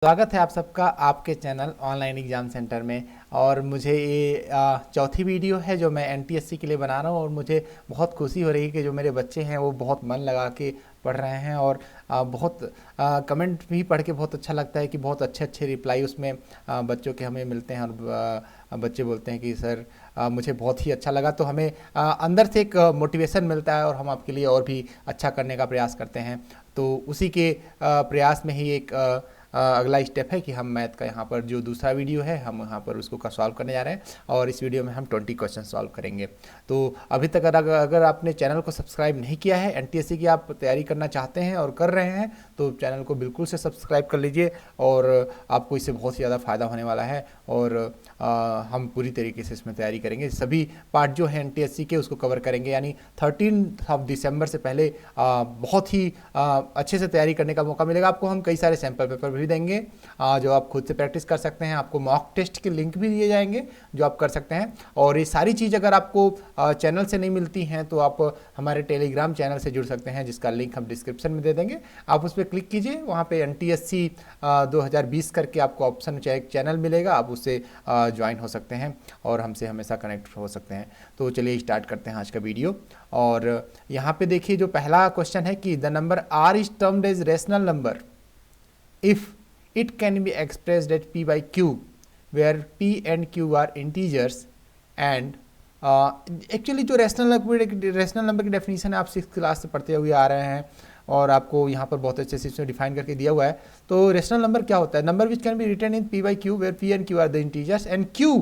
स्वागत है आप सबका आपके चैनल ऑनलाइन एग्ज़ाम सेंटर में। और मुझे ये चौथी वीडियो है जो मैं एनटीएससी के लिए बना रहा हूँ। और मुझे बहुत खुशी हो रही है कि जो मेरे बच्चे हैं वो बहुत मन लगा के पढ़ रहे हैं। और बहुत कमेंट भी पढ़ के बहुत अच्छा लगता है कि बहुत अच्छे अच्छे रिप्लाई उसमें बच्चों के हमें मिलते हैं। और बच्चे बोलते हैं कि सर मुझे बहुत ही अच्छा लगा। तो हमें अंदर से एक मोटिवेशन मिलता है और हम आपके लिए और भी अच्छा करने का प्रयास करते हैं। तो उसी के प्रयास में ही एक अगला स्टेप है कि हम मैथ का यहाँ पर जो दूसरा वीडियो है हम यहाँ पर उसको सॉल्व करने जा रहे हैं। और इस वीडियो में हम 20 क्वेश्चन सॉल्व करेंगे। तो अभी तक अगर आपने चैनल को सब्सक्राइब नहीं किया है, एनटीएससी की आप तैयारी करना चाहते हैं और कर रहे हैं, तो चैनल को बिल्कुल से सब्सक्राइब कर लीजिए। और आपको इससे बहुत ही ज़्यादा फ़ायदा होने वाला है। और हम पूरी तरीके से इसमें तैयारी करेंगे। सभी पार्ट जो है एनटीएससी के उसको कवर करेंगे। यानी 13 दिसंबर से पहले बहुत ही अच्छे से तैयारी करने का मौका मिलेगा आपको। हम कई सारे सैम्पल पेपर भी देंगे जो आप खुद से प्रैक्टिस कर सकते हैं। आपको मॉक टेस्ट के लिंक भी दिए जाएंगे जो आप कर सकते हैं। और ये सारी चीज़ अगर आपको चैनल से नहीं मिलती हैं तो आप हमारे टेलीग्राम चैनल से जुड़ सकते हैं, जिसका लिंक हम डिस्क्रिप्शन में दे देंगे। आप उस पर क्लिक कीजिए, वहाँ पे एनटीएससी 2020 करके आपको ऑप्शन चैनल मिलेगा, आप उससे ज्वाइन हो सकते हैं और हमसे हमेशा कनेक्ट हो सकते हैं। तो चलिए स्टार्ट करते हैं आज का वीडियो। और यहाँ पे देखिए जो पहला क्वेश्चन है कि the number R is termed as rational number if it can be expressed as p by q where p and q are integers and actually जो रेशनल नंबर की डेफिनेशन है आप 6th क्लास से पढ़ते हुए आ रहे हैं और आपको यहाँ पर बहुत अच्छे से इसमें डिफाइन करके दिया हुआ है। तो रेशनल नंबर क्या होता है? Number which can be written in p by q where p and q are the integers and q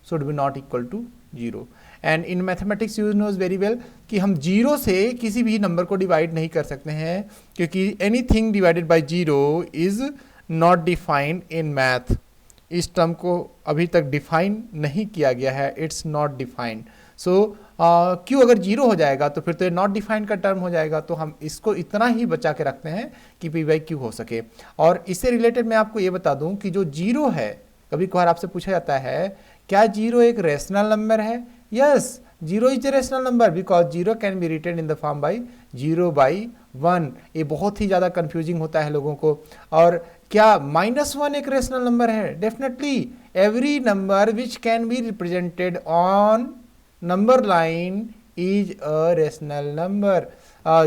should be not equal to 0। And in mathematics you knows very well कि हम zero से किसी भी number को divide नहीं कर सकते हैं, क्योंकि anything divided by zero is not defined in math. इस टर्म को अभी तक डिफाइन नहीं किया गया है, इट्स नॉट डिफाइंड। सो क्यों अगर जीरो हो जाएगा तो फिर तो ये नॉट डिफाइंड का टर्म हो जाएगा। तो हम इसको इतना ही बचा के रखते हैं कि पी बाई क्यू हो सके। और इससे रिलेटेड मैं आपको ये बता दूं कि जो जीरो है, कभी कभार आपसे पूछा जाता है क्या जीरो एक रेशनल नंबर है? Yes, 0 is a rational number because 0 can be written in the form by 0/1। ये बहुत ही ज़्यादा कंफ्यूजिंग होता है लोगों को। और क्या -1 एक रेशनल नंबर है? Definitely every number which can be represented on number line is a rational number.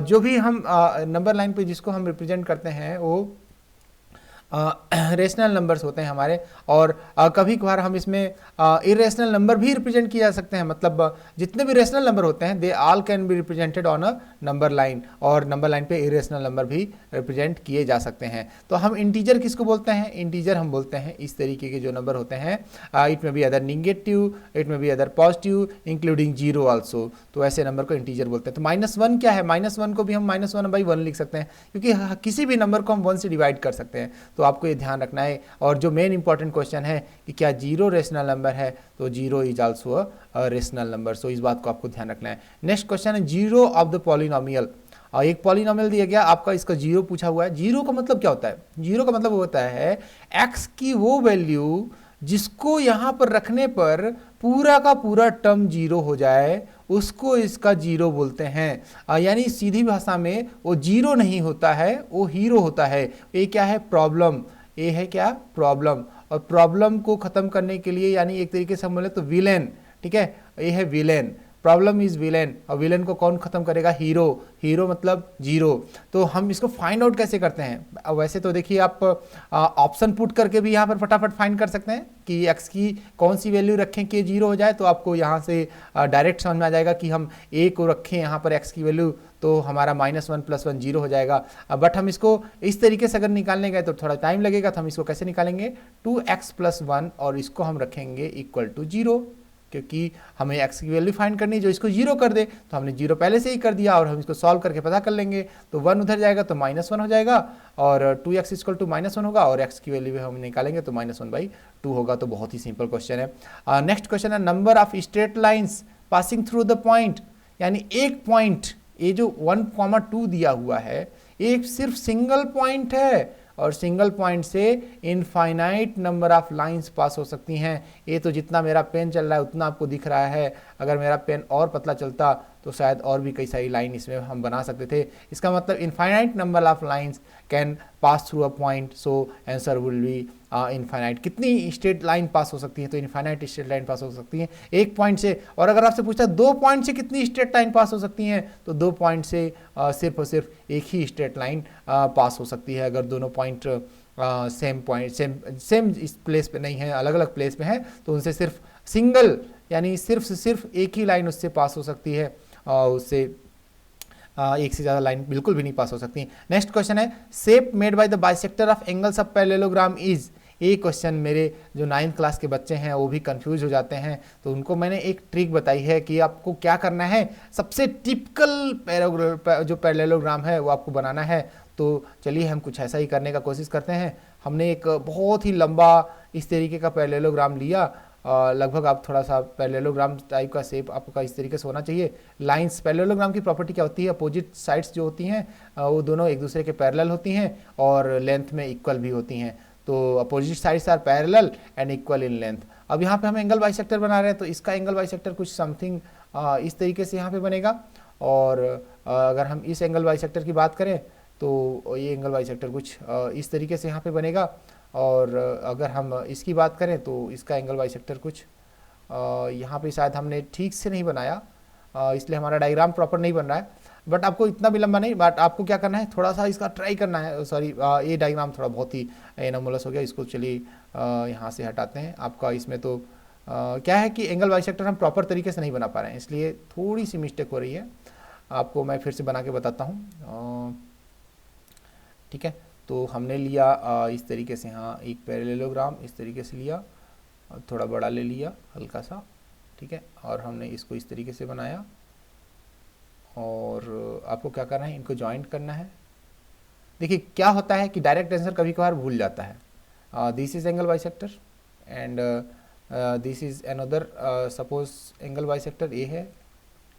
जो भी हम नंबर लाइन पे जिसको हम रिप्रेजेंट करते हैं वो रेशनल नंबर्स होते हैं हमारे। और कभी कभार हम इसमें इरेशनल नंबर भी रिप्रेजेंट किए जा सकते हैं। मतलब जितने भी रेशनल नंबर होते हैं they all can be represented on a number line. और नंबर लाइन पे इरेशनल नंबर भी रिप्रेजेंट किए जा सकते हैं। तो हम इंटीजर किसको बोलते हैं? इंटीजर हम बोलते हैं इस तरीके के जो नंबर होते हैं, इट में बी अदर निगेटिव, इट में B other positive including zero also. तो ऐसे नंबर को इंटीजर बोलते हैं। तो -1 क्या है? -1 को भी हम -1/1 लिख सकते हैं, क्योंकि किसी भी नंबर को हम 1 से डिवाइड कर सकते हैं। तो आपको ये ध्यान रखना है। और जो मेन इंपॉर्टेंट क्वेश्चन है कि क्या जीरो रेशनल नंबर है, तो zero is also a rational number. So इस बात को आपको ध्यान रखना है। नेक्स्ट क्वेश्चन है जीरो ऑफ द पॉलिनोमियल। और एक पॉलिनोमियल दिया गया आपका, इसका जीरो पूछा हुआ है। जीरो का मतलब क्या होता है? जीरो का मतलब होता है एक्स की वो वैल्यू जिसको यहाँ पर रखने पर पूरा का पूरा टर्म जीरो हो जाए, उसको इसका जीरो बोलते हैं। यानी सीधी भाषा में वो जीरो नहीं होता है, वो हीरो होता है। ये क्या है? प्रॉब्लम। ये है क्या? प्रॉब्लम। और प्रॉब्लम को खत्म करने के लिए, यानी एक तरीके से हम बोले तो विलेन, ठीक है, ये है विलेन। Problem is villain. और विलेन को कौन खत्म करेगा? हीरो। हीरो मतलब जीरो। तो हम इसको फाइंड आउट कैसे करते हैं? वैसे तो देखिए आप ऑप्शन पुट करके भी यहाँ पर फटाफट फाइंड कर सकते हैं कि एक्स की कौन सी वैल्यू रखें कि जीरो हो जाए। तो आपको यहाँ से डायरेक्ट समझ में आ जाएगा कि हम ए को रखें यहाँ पर एक्स की वैल्यू, तो हमारा -1 + 1 जीरो हो जाएगा। बट हम इसको इस तरीके से अगर निकालने गए तो थोड़ा टाइम लगेगा। तो हम इसको कैसे निकालेंगे? 2x + 1 और इसको हम रखेंगे इक्वल टू 0, क्योंकि हमें x की वैल्यू फाइंड करनी है जो इसको जीरो कर दे। तो हमने जीरो पहले से ही कर दिया और हम इसको सॉल्व करके पता कर लेंगे। तो 1 उधर जाएगा तो -1 हो जाएगा और 2x = -1 होगा और x की वैल्यू हम निकालेंगे तो -1/2 होगा। तो बहुत ही सिंपल क्वेश्चन है। नेक्स्ट क्वेश्चन है number of straight lines passing through the point. यानी एक पॉइंट, ये जो 1, 2 दिया हुआ है, एक सिर्फ सिंगल पॉइंट है और सिंगल पॉइंट से infinite number of lines pass हो सकती हैं। ये तो जितना मेरा पेन चल रहा है उतना आपको दिख रहा है अगर मेरा पेन और पतला चलता तो शायद और भी कई सारी लाइन इसमें हम बना सकते थे। इसका मतलब infinite number of lines can pass through a point, so answer will be infinite. कितनी स्ट्रेट लाइन पास हो सकती है, तो इनफाइनाइट स्ट्रेट लाइन पास हो सकती है एक पॉइंट से। और अगर आपसे पूछता है 2 पॉइंट से कितनी स्ट्रेट लाइन पास हो सकती हैं, तो 2 पॉइंट से सिर्फ और सिर्फ एक ही स्ट्रेट लाइन पास हो सकती है। अगर दोनों पॉइंट सेम इस प्लेस पे नहीं है, अलग अलग प्लेस पे हैं, तो उनसे सिर्फ सिंगल यानी सिर्फ से सिर्फ एक ही लाइन उससे पास हो सकती है, उससे एक से ज़्यादा लाइन बिल्कुल भी नहीं पास हो सकती। नेक्स्ट क्वेश्चन है shape made by the bisector of angles of parallelogram is. ये क्वेश्चन मेरे जो 9th क्लास के बच्चे हैं वो भी कंफ्यूज हो जाते हैं, तो उनको मैंने एक ट्रिक बताई है कि आपको क्या करना है। सबसे टिपिकल जो पैरेललोग्राम है वो आपको बनाना है। तो चलिए हम कुछ ऐसा ही करने का कोशिश करते हैं। हमने एक बहुत ही लंबा इस तरीके का पैरेललोग्राम लिया, लगभग आप थोड़ा सा पैरेललोग्राम टाइप का शेप आपका इस तरीके से होना चाहिए। लाइंस, पैरेललोग्राम की प्रॉपर्टी क्या होती है, अपोजिट साइड्स जो होती हैं वो दोनों एक दूसरे के पैरेलल होती हैं और लेंथ में इक्वल भी होती हैं। तो opposite sides are parallel and equal in length. अब यहाँ पे हम एंगल बाइसेक्टर बना रहे हैं, तो इसका एंगल बाइसेक्टर कुछ समथिंग इस तरीके से यहाँ पे बनेगा। और अगर हम इस एंगल बाइसेक्टर की बात करें तो ये एंगल बाइसेक्टर कुछ इस तरीके से यहाँ पे बनेगा। और अगर हम इसकी बात करें तो इसका एंगल बाइसेक्टर कुछ यहाँ पे शायद हमने ठीक से नहीं बनाया, इसलिए हमारा डायग्राम प्रॉपर नहीं बन रहा है। बट आपको इतना भी लंबा नहीं, बट आपको क्या करना है, थोड़ा सा इसका ट्राई करना है। सॉरी, ये डायग्राम थोड़ा बहुत ही एनोमलस हो गया, इसको चलिए यहाँ से हटाते हैं। आपका इसमें तो क्या है कि एंगल बाइसेक्टर हम प्रॉपर तरीके से नहीं बना पा रहे हैं, इसलिए थोड़ी सी मिस्टेक हो रही है। आपको मैं फिर से बना के बताता हूँ। ठीक है, तो हमने लिया इस तरीके से, हाँ, एक पैरेललोग्राम इस तरीके से लिया, थोड़ा बड़ा ले लिया हल्का सा, ठीक है, और हमने इसको इस तरीके से बनाया। और आपको क्या करना है, इनको जॉइंट करना है। देखिए क्या होता है कि डायरेक्ट आंसर कभी कभार भूल जाता है। This is angle bisector and this is another suppose angle bisector, ये है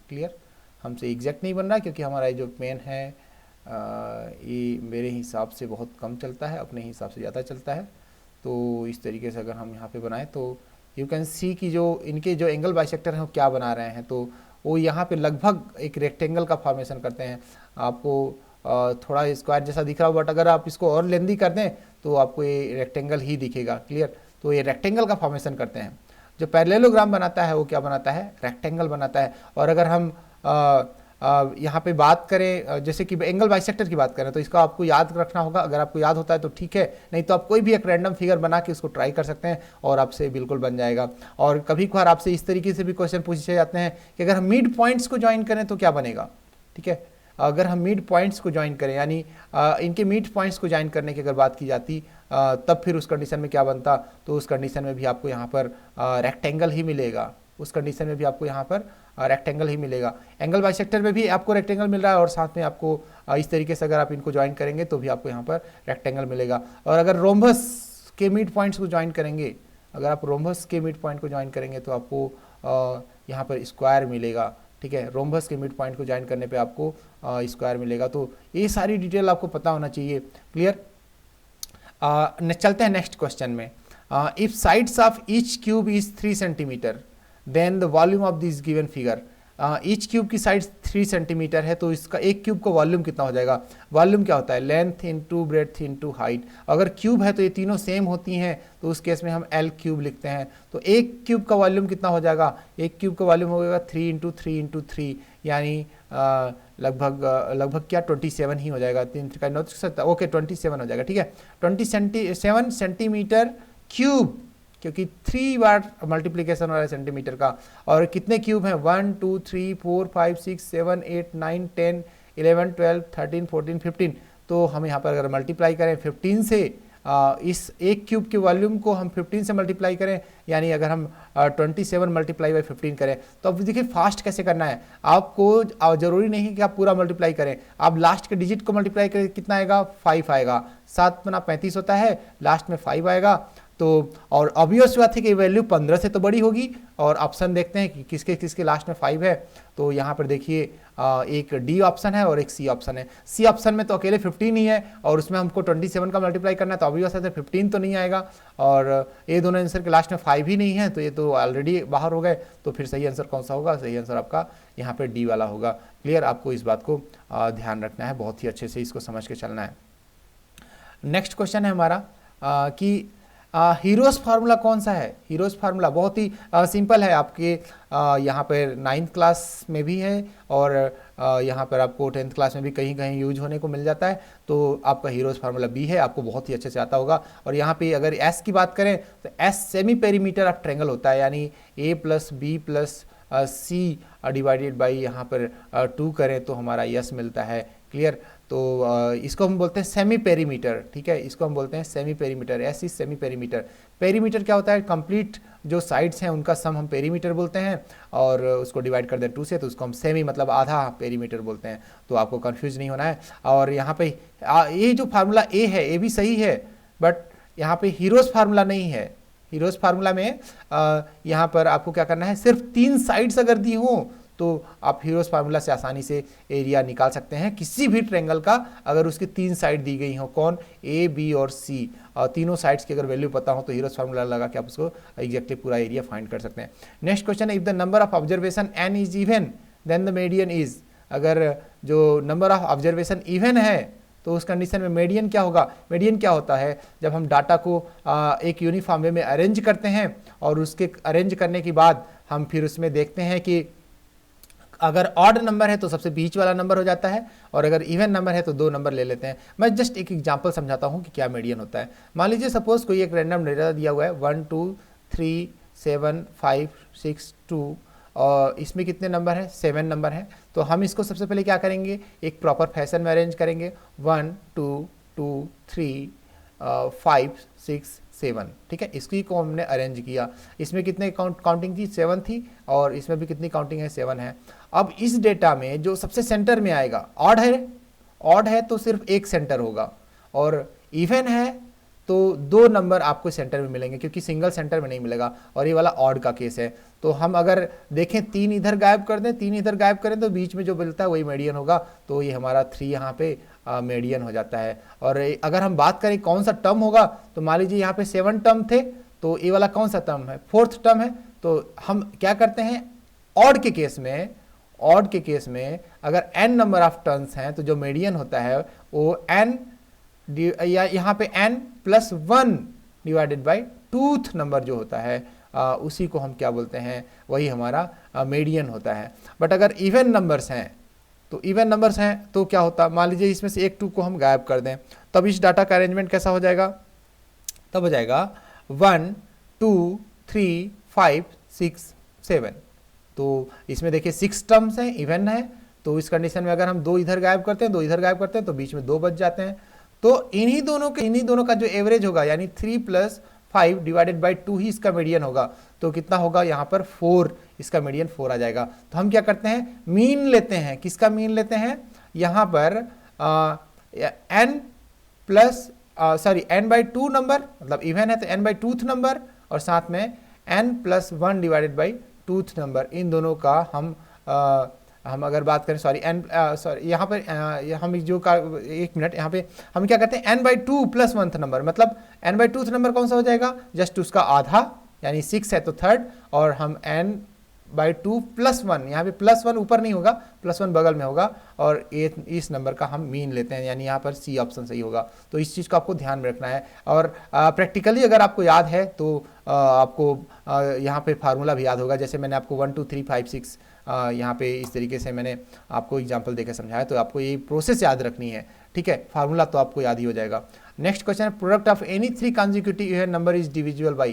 क्लियर। हमसे एग्जैक्ट नहीं बन रहा क्योंकि हमारा जो पेन है ये मेरे हिसाब से बहुत कम चलता है, अपने हिसाब से ज़्यादा चलता है। तो इस तरीके से अगर हम यहाँ पे बनाएं तो यू कैन सी कि जो इनके जो एंगल बाइसेक्टर हैं वो क्या बना रहे हैं। तो वो यहाँ पे लगभग एक रेक्टेंगल का फॉर्मेशन करते हैं। आपको थोड़ा स्क्वायर जैसा दिख रहा हो, बट अगर आप इसको और लेंदी कर दें तो आपको ये रेक्टेंगल ही दिखेगा, क्लियर। तो ये रेक्टेंगल का फॉर्मेशन करते हैं। जो पैरेललोग्राम बनाता है वो क्या बनाता है, रेक्टेंगल बनाता है। और अगर हम यहाँ पे बात करें जैसे कि एंगल बाइसेक्टर की बात करें तो इसका आपको याद रखना होगा। अगर आपको याद होता है तो ठीक है, नहीं तो आप कोई भी एक रैंडम फिगर बना के उसको ट्राई कर सकते हैं और आपसे बिल्कुल बन जाएगा। और कभी कभार आपसे इस तरीके से भी क्वेश्चन पूछे जाते हैं कि अगर हम मिड पॉइंट्स को ज्वाइन करें तो क्या बनेगा, ठीक है। अगर हम मिड पॉइंट्स को ज्वाइन करें यानी इनके मिड पॉइंट्स को ज्वाइन करने की अगर बात की जाती तब फिर उस कंडीशन में क्या बनता, तो उस कंडीशन में भी आपको यहाँ पर रेक्टेंगल ही मिलेगा। उस कंडीशन में भी आपको यहाँ पर रेक्टेंगल ही मिलेगा। एंगल बाइसेक्टर में भी आपको रेक्टेंगल मिल रहा है और साथ में आपको इस तरीके से अगर आप इनको ज्वाइन करेंगे तो भी आपको यहाँ पर रेक्टेंगल मिलेगा। और अगर रोम्बस के मिड पॉइंट्स को ज्वाइन करेंगे, अगर आप रोम्बस के मिड पॉइंट को ज्वाइन करेंगे तो आपको यहाँ पर स्क्वायर मिलेगा, ठीक है। रोम्बस के मिड पॉइंट को ज्वाइन करने पे आपको स्क्वायर मिलेगा। तो ये सारी डिटेल आपको पता होना चाहिए, क्लियर। चलते हैं नेक्स्ट क्वेश्चन में। If sides of each cube is 3 centimetre then the volume of this given figure. Each cube की साइड 3 सेंटीमीटर है तो इसका एक क्यूब का वॉल्यूम कितना हो जाएगा। वॉल्यूम क्या होता है, length into breadth into height. अगर क्यूब है तो ये तीनों सेम होती हैं तो उस केस में हम एल क्यूब लिखते हैं। तो एक क्यूब का वॉल्यूम कितना हो जाएगा, एक क्यूब का वॉल्यूम हो जाएगा 3 इंटू 3 इंटू 3 यानी लगभग क्या 27 ही हो जाएगा। 3 का नौ सकता, ओके 27 हो जाएगा, ठीक है। 27 सेंटीमीटर क्यूब, क्योंकि 3 बार मल्टीप्लिकेशन हो रहा है सेंटीमीटर का। और कितने क्यूब हैं, 1 2 3 4 5 6 7 8 9 10 11 12 13 14 15। तो हम यहाँ पर अगर मल्टीप्लाई करें 15 से, इस एक क्यूब के वॉल्यूम को हम 15 से मल्टीप्लाई करें, यानी अगर हम 27 मल्टीप्लाई बाई 15 करें तो अब देखिए फास्ट कैसे करना है। आपको ज़रूरी नहीं है कि आप पूरा मल्टीप्लाई करें, आप लास्ट के डिजिट को मल्टीप्लाई करें, कितना आएगा 5 आएगा। 7 गुना 35 होता है, लास्ट में 5 आएगा तो और ऑब्वियस बात है कि वैल्यू 15 से तो बड़ी होगी। और ऑप्शन देखते हैं कि किसके किसके लास्ट में 5 है। तो यहाँ पर देखिए एक डी ऑप्शन है और एक सी ऑप्शन है। सी ऑप्शन में तो अकेले 15 ही है और उसमें हमको 27 का मल्टीप्लाई करना है, तो ऑब्वियस है 15 तो नहीं आएगा। और ये दोनों आंसर के लास्ट में 5 ही नहीं है, तो ये तो ऑलरेडी बाहर हो गए। तो फिर सही आंसर कौन सा होगा? सही आंसर आपका यहाँ पर डी वाला होगा। क्लियर? आपको इस बात को ध्यान रखना है, बहुत ही अच्छे से इसको समझ के चलना है। नेक्स्ट क्वेश्चन है हमारा कि हीरोज फार्मूला कौन सा है? हीरोज फार्मूला बहुत ही सिंपल है। आपके यहाँ पर 9th क्लास में भी है और यहाँ पर आपको 10th क्लास में भी कहीं कहीं यूज होने को मिल जाता है। तो आपका हीरोज फार्मूला बी है, आपको बहुत ही अच्छे से आता होगा। और यहाँ पे अगर एस की बात करें तो s semi perimeter of triangle होता है, यानी a plus b plus c divided by यहाँ पर 2 करें तो हमारा यस मिलता है। क्लियर? तो इसको हम बोलते हैं सेमी पेरीमीटर। ठीक है, इसको हम बोलते हैं semi perimeter. S is semi perimeter. Perimeter क्या होता है? कंप्लीट जो साइड्स हैं उनका सम हम पेरीमीटर बोलते हैं और उसको डिवाइड कर दें 2 से तो उसको हम सेमी मतलब आधा पेरीमीटर बोलते हैं। तो आपको कंफ्यूज नहीं होना है। और यहाँ पे ये जो फार्मूला ए है ये भी सही है, बट यहाँ पे हीरोज फार्मूला नहीं है। हीरोज फार्मूला में यहाँ पर आपको क्या करना है, सिर्फ 3 साइड्स अगर दी हो तो आप हीरोज फार्मूला से आसानी से एरिया निकाल सकते हैं किसी भी ट्रायंगल का, अगर उसकी 3 साइड दी गई हो। कौन? ए, बी और सी। तीनों साइड्स की अगर वैल्यू पता हो तो हीरोज फार्मूला लगा के आप उसको एग्जैक्टली पूरा एरिया फाइंड कर सकते हैं। नेक्स्ट क्वेश्चन है, if the number of observation N is even then the median is. अगर जो नंबर ऑफ ऑब्जर्वेशन इवन है तो उस कंडीशन में मीडियन क्या होगा? मीडियन क्या होता है? जब हम डाटा को एक यूनिफॉर्म वे में अरेंज करते हैं और उसके अरेंज करने के बाद हम फिर उसमें देखते हैं कि अगर ऑड नंबर है तो सबसे बीच वाला नंबर हो जाता है और अगर इवन नंबर है तो 2 नंबर ले लेते हैं। मैं जस्ट एक एग्जांपल समझाता हूं कि क्या मीडियन होता है। मान लीजिए सपोज कोई एक रैंडम डेटा दिया हुआ है 1 2 3 7 5 6 2 और इसमें कितने नंबर है? 7 नंबर है। तो हम इसको सबसे पहले क्या करेंगे, एक प्रॉपर फैशन में अरेंज करेंगे 1 2 2 3 5 6 7। ठीक है, इसकी को हमने अरेंज किया। इसमें कितने काउंटिंग थी? 7 थी और इसमें भी कितनी काउंटिंग है? 7 है। अब इस डेटा में जो सबसे सेंटर में आएगा, ऑड है तो सिर्फ एक सेंटर होगा और इवन है तो 2 नंबर आपको सेंटर में मिलेंगे क्योंकि सिंगल सेंटर में नहीं मिलेगा और ये वाला ऑड का केस है। तो हम अगर देखें 3 इधर गायब कर दें, 3 इधर गायब करें तो बीच में जो मिलता है वही मीडियन होगा। तो ये हमारा 3 यहाँ पे मीडियन हो जाता है। और अगर हम बात करें कौन सा टर्म होगा तो मान लीजिए यहाँ पे 7 टर्म थे तो ये वाला कौन सा टर्म है? 4th टर्म है। तो हम क्या करते हैं, ऑड के केस में अगर n नंबर ऑफ टर्म्स हैं तो जो मीडियन होता है वो n या यहाँ पे n plus 1 divided by 2th number जो होता है उसी को हम क्या बोलते हैं, वही हमारा मीडियन होता है। बट अगर इवन नंबर्स हैं तो क्या होता, मान लीजिए इसमें से एक 2 को हम गायब कर दें, तब इस डाटा का अरेंजमेंट कैसा हो जाएगा? तब हो जाएगा 1 2 3 5 6 7। तो इसमें देखिए 6 टर्म्स हैं, इवन है। तो इस कंडीशन में अगर हम 2 इधर गायब करते हैं, 2 इधर गायब करते हैं तो बीच में 2 बच जाते हैं। तो इन्हीं दोनों का जो एवरेज होगा यानी 3 + 5 डिवाइडेड बाई 2 ही इसका मीडियन होगा। तो कितना होगा यहाँ पर? 4। इसका मीडियन 4 आ जाएगा। तो हम क्या करते हैं, मीन लेते हैं। किसका मीन लेते हैं? यहाँ पर n/2 नंबर, मतलब इवन है तो n/2th नंबर और साथ में n+1 divided by 2th number. इन दोनों का हम अगर बात करें यहाँ पर हम जो का एक मिनट, यहाँ पे हम क्या करते हैं n/2 + 1th नंबर, मतलब n/2th नंबर कौन सा हो जाएगा? जस्ट उसका आधा, यानी 6 है तो 3rd, और हम n/2 + 1, यहाँ पे +1 ऊपर नहीं होगा, +1 बगल में होगा और इस नंबर का हम मीन लेते हैं, यानी यहाँ पर सी ऑप्शन सही होगा। तो इस चीज़ को आपको ध्यान में रखना है। और प्रैक्टिकली अगर आपको याद है तो आपको यहाँ पे फार्मूला भी याद होगा। जैसे मैंने आपको 1 2 3 5 6 यहाँ पे इस तरीके से मैंने आपको एग्जांपल देकर समझाया, तो आपको ये प्रोसेस याद रखनी है। ठीक है, फार्मूला तो आपको याद ही हो जाएगा। नेक्स्ट क्वेश्चन है, product of any 3 consecutive even number is divisible by.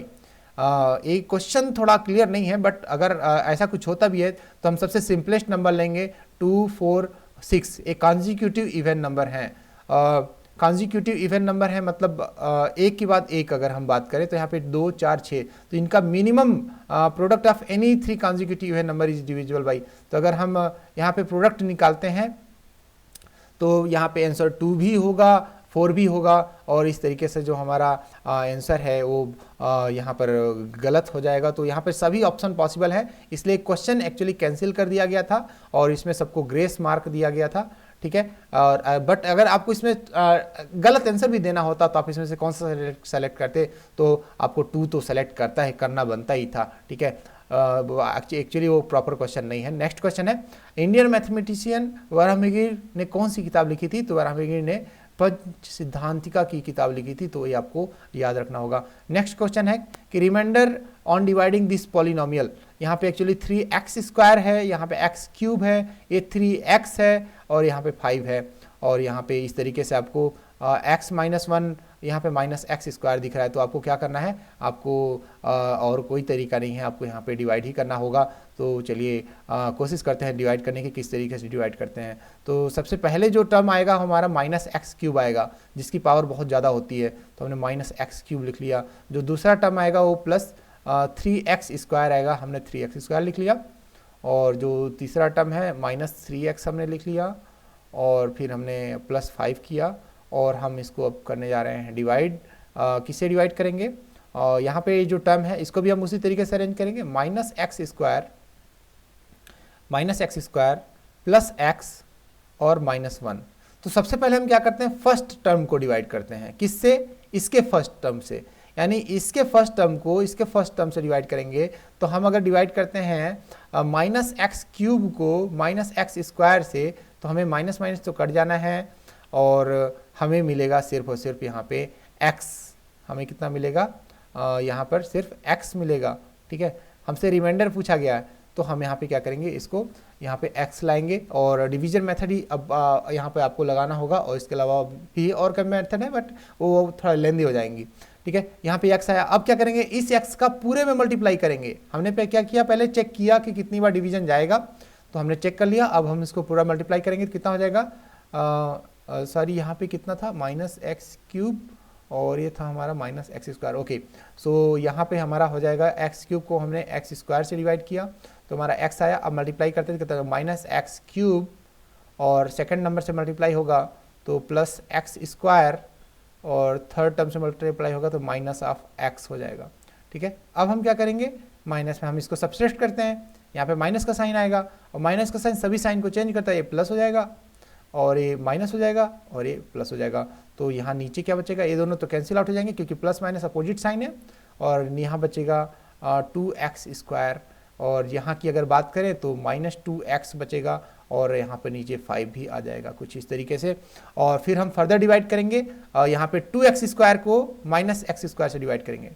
एक क्वेश्चन थोड़ा क्लियर नहीं है, बट अगर ऐसा कुछ होता भी है तो हम सबसे सिंपलेस्ट नंबर लेंगे 2 4 6। एक कंसेक्यूटिव इवन नंबर है, कंसेक्यूटिव इवन नंबर है, मतलब एक के बाद एक अगर हम बात करें तो यहाँ पे 2 4 6, तो इनका minimum product of any 3 consecutive even number is divisible by. तो अगर हम यहाँ पे प्रोडक्ट निकालते हैं तो यहाँ पे आंसर 2 भी होगा, 4 भी होगा, और इस तरीके से जो हमारा आंसर है वो यहाँ पर गलत हो जाएगा। तो यहाँ पर सभी ऑप्शन पॉसिबल है, इसलिए क्वेश्चन एक्चुअली कैंसिल कर दिया गया था और इसमें सबको ग्रेस मार्क दिया गया था, ठीक है। और बट अगर आपको इसमें गलत आंसर भी देना होता तो आप इसमें से कौन सा सेलेक्ट करते, तो आपको 2 तो सेलेक्ट करना बनता ही था, ठीक है। एक्चुअली वो प्रॉपर क्वेश्चन नहीं है। नेक्स्ट क्वेश्चन है, इंडियन मैथमेटिशियन वराहमिहिर ने कौन सी किताब लिखी थी, तो वराहमिहिर ने पंच सिद्धांतिका की किताब लिखी थी, तो ये आपको याद रखना होगा। नेक्स्ट क्वेश्चन है कि remainder on dividing this polynomial, यहाँ पे एक्चुअली 3x² है, यहाँ पे x³ है, ये 3x है और यहाँ पे 5 है, और यहाँ पे इस तरीके से आपको x-1 यहाँ पे -x² दिख रहा है, तो आपको क्या करना है, आपको और कोई तरीका नहीं है, आपको यहाँ पे डिवाइड ही करना होगा। तो चलिए कोशिश करते हैं डिवाइड करने की, किस तरीके से डिवाइड करते हैं। तो सबसे पहले जो टर्म आएगा हमारा -x³ आएगा, जिसकी पावर बहुत ज़्यादा होती है, तो हमने -x³ लिख लिया। जो दूसरा टर्म आएगा वो +3x² आएगा, हमने 3x² लिख लिया। और जो तीसरा टर्म है -3x हमने लिख लिया, और फिर हमने +5 किया, और हम इसको अब करने जा रहे हैं डिवाइड। किससे डिवाइड करेंगे, यहाँ पे जो टर्म है इसको भी हम उसी तरीके से अरेंज करेंगे, -x² प्लस x और -1। तो सबसे पहले हम क्या करते हैं, फर्स्ट टर्म को डिवाइड करते हैं, किससे, इसके फर्स्ट टर्म से, यानी इसके फर्स्ट टर्म को इसके फर्स्ट टर्म से डिवाइड करेंगे। तो हम अगर डिवाइड करते हैं -x³ को -x² से, तो हमें माइनस माइनस तो कट जाना है, और हमें मिलेगा सिर्फ और सिर्फ यहाँ पे x, हमें कितना मिलेगा, यहाँ पर सिर्फ x मिलेगा, ठीक है। हमसे रिमाइंडर पूछा गया है, तो हम यहाँ पे क्या करेंगे, इसको यहाँ पे x लाएंगे, और डिवीजन मेथड ही अब यहाँ पे आपको लगाना होगा, और इसके अलावा भी और कई मेथड है, बट वो थोड़ा लेंदी हो जाएंगी, ठीक है। यहाँ पे x आया, अब क्या करेंगे, इस x का पूरे में मल्टीप्लाई करेंगे। हमने पे क्या किया, पहले चेक किया कि कितनी बार डिवीजन जाएगा, तो हमने चेक कर लिया। अब हम इसको पूरा मल्टीप्लाई करेंगे तो कितना हो जाएगा, सॉरी यहाँ पे कितना था, -x³ और ये था हमारा -x²। ओके, सो यहाँ पे हमारा हो जाएगा x³ को हमने x² से डिवाइड किया, तो हमारा x आया। अब मल्टीप्लाई करते थे, कितना -x³ और सेकंड नंबर से मल्टीप्लाई होगा तो +x², और थर्ड टर्म से मल्टीप्लाई होगा तो -x हो जाएगा, ठीक है। अब हम क्या करेंगे, माइनस में हम इसको सब्सट्रैक्ट करते हैं, यहाँ पे माइनस का साइन आएगा, और माइनस का साइन सभी साइन को चेंज करता है, ये प्लस हो जाएगा और ये माइनस हो जाएगा और ये प्लस हो जाएगा। तो यहाँ नीचे क्या बचेगा, ये दोनों तो कैंसिल आउट हो जाएंगे क्योंकि प्लस माइनस अपोजिट साइन है, और यहाँ बचेगा 2x², और यहाँ की अगर बात करें तो -2x बचेगा, और यहाँ पे नीचे 5 भी आ जाएगा, कुछ इस तरीके से। और फिर हम फर्दर डिवाइड करेंगे, यहाँ पे 2x² को -x² से डिवाइड करेंगे,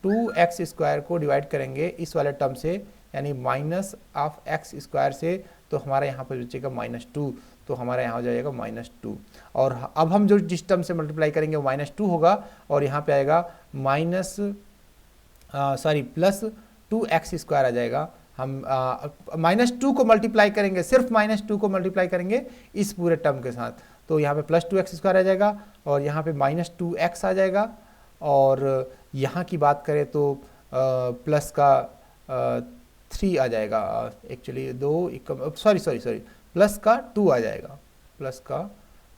2x² को डिवाइड करेंगे इस वाले टर्म से, यानी -x² से, तो हमारा यहाँ पर बचेगा -2, तो हमारा यहाँ हो जाएगा -2। और अब हम जो जिस टर्म से मल्टीप्लाई करेंगे वो -2 होगा, और यहाँ पे आएगा +2x² आ जाएगा। हम -2 को मल्टीप्लाई करेंगे, सिर्फ -2 को मल्टीप्लाई करेंगे इस पूरे टर्म के साथ, तो यहाँ पे +2x² आ जाएगा, और यहाँ पे -2x आ जाएगा। और यहाँ की बात करें तो प्लस का 3 आ जाएगा, एक्चुअली सॉरी प्लस का 2 आ जाएगा, प्लस का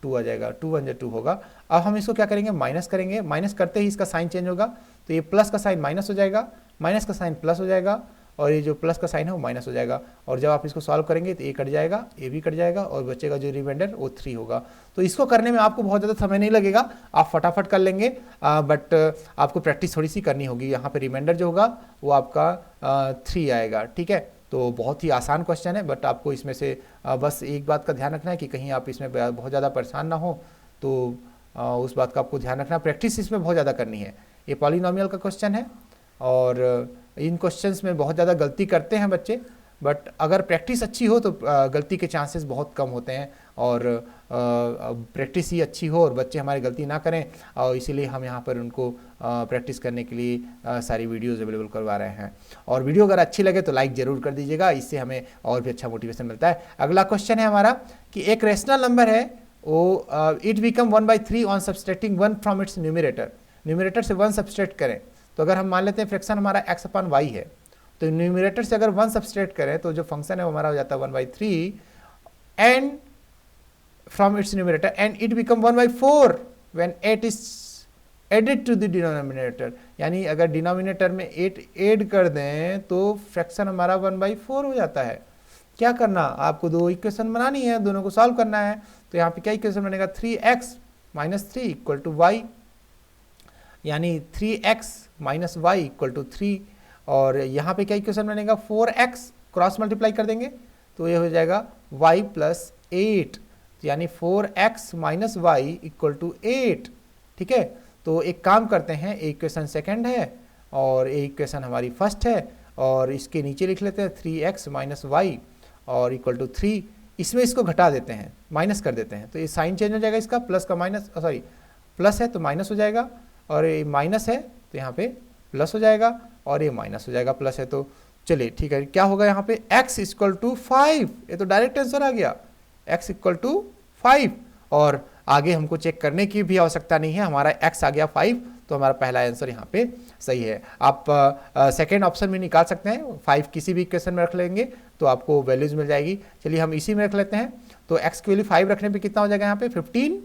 2 आ जाएगा, 2 1 2 होगा। अब हम इसको क्या करेंगे, माइनस करेंगे, माइनस करते ही इसका साइन चेंज होगा, तो ये प्लस का साइन माइनस हो जाएगा, माइनस का साइन प्लस हो जाएगा, और ये जो प्लस का साइन है वो माइनस हो जाएगा। और जब आप इसको सॉल्व करेंगे तो ये कट जाएगा, ये भी कट जाएगा, और बचेगा जो रिमाइंडर वो 3 होगा। तो इसको करने में आपको बहुत ज़्यादा समय नहीं लगेगा, आप फटाफट कर लेंगे, बट आपको प्रैक्टिस थोड़ी सी करनी होगी। यहाँ पे रिमाइंडर जो होगा वो आपका 3 आएगा, ठीक है। तो बहुत ही आसान क्वेश्चन है, बट आपको इसमें से बस एक बात का ध्यान रखना है कि कहीं आप इसमें बहुत ज़्यादा परेशान ना हो, तो उस बात का आपको ध्यान रखना, प्रैक्टिस इसमें बहुत ज़्यादा करनी है। ये पॉलिनोमियल का क्वेश्चन है, और इन क्वेश्चंस में बहुत ज़्यादा गलती करते हैं बच्चे, बट अगर प्रैक्टिस अच्छी हो तो गलती के चांसेस बहुत कम होते हैं, और प्रैक्टिस ही अच्छी हो और बच्चे हमारे गलती ना करें, और इसीलिए हम यहाँ पर उनको प्रैक्टिस करने के लिए सारी वीडियोस अवेलेबल करवा रहे हैं। और वीडियो अगर अच्छी लगे तो लाइक ज़रूर कर दीजिएगा, इससे हमें और भी अच्छा मोटिवेशन मिलता है। अगला क्वेश्चन है हमारा कि एक रेशनल नंबर है, वो it become 1/3 on subtracting 1 from its numerator से 1 सब्सट्रैक्ट करें। तो अगर हम मान लेते हैं फ्रैक्शन हमारा x/y है, तो न्यूमरेटर से अगर 1 सब्सट्रैक्ट करें तो जो फंक्शन है वो हमारा हो जाता है 1/3 and from its numerator, and it become 1/4 when 8 is added to the denominator, यानी अगर डिनोमिनेटर में 8 ऐड कर दें तो फ्रैक्शन हमारा 1/4 हो जाता है। क्या करना, आपको दो इक्वेशन बनानी है, दोनों को सॉल्व करना है। तो यहाँ पे क्या इक्वेशन बनेगा, 3x minus 3 equal to Y, यानी 3x minus Y equal to 3। और यहाँ पे क्या इक्वेशन बनेगा, 4x क्रॉस मल्टीप्लाई कर देंगे तो ये हो जाएगा y प्लस 8, यानी 4x minus Y equal to 8। ठीक है, तो एक काम करते हैं, इक्वेशन सेकंड है और इक्वेशन हमारी फर्स्ट है, और इसके नीचे लिख लेते हैं 3x माइनस वाई और इक्वल टू 3। इसमें इसको घटा देते हैं, माइनस कर देते हैं, तो ये साइन चेंज हो जाएगा इसका, प्लस का माइनस, सॉरी प्लस है तो माइनस हो जाएगा, और ये माइनस है तो यहाँ पे प्लस हो जाएगा, और ये माइनस हो जाएगा, प्लस है तो चलिए ठीक है। क्या होगा यहाँ पे, x इक्वल टू 5, ये तो डायरेक्ट आंसर आ गया, x इक्वल टू 5। और आगे हमको चेक करने की भी आवश्यकता नहीं है, हमारा x आ गया 5, तो हमारा पहला आंसर यहाँ पे सही है। आप सेकेंड ऑप्शन में निकाल सकते हैं, 5 किसी भी इक्वेशन में रख लेंगे तो आपको वैल्यूज मिल जाएगी। चलिए हम इसी में रख लेते हैं, तो x की वैल्यू 5 रखने पे कितना हो जाएगा यहाँ पे 15,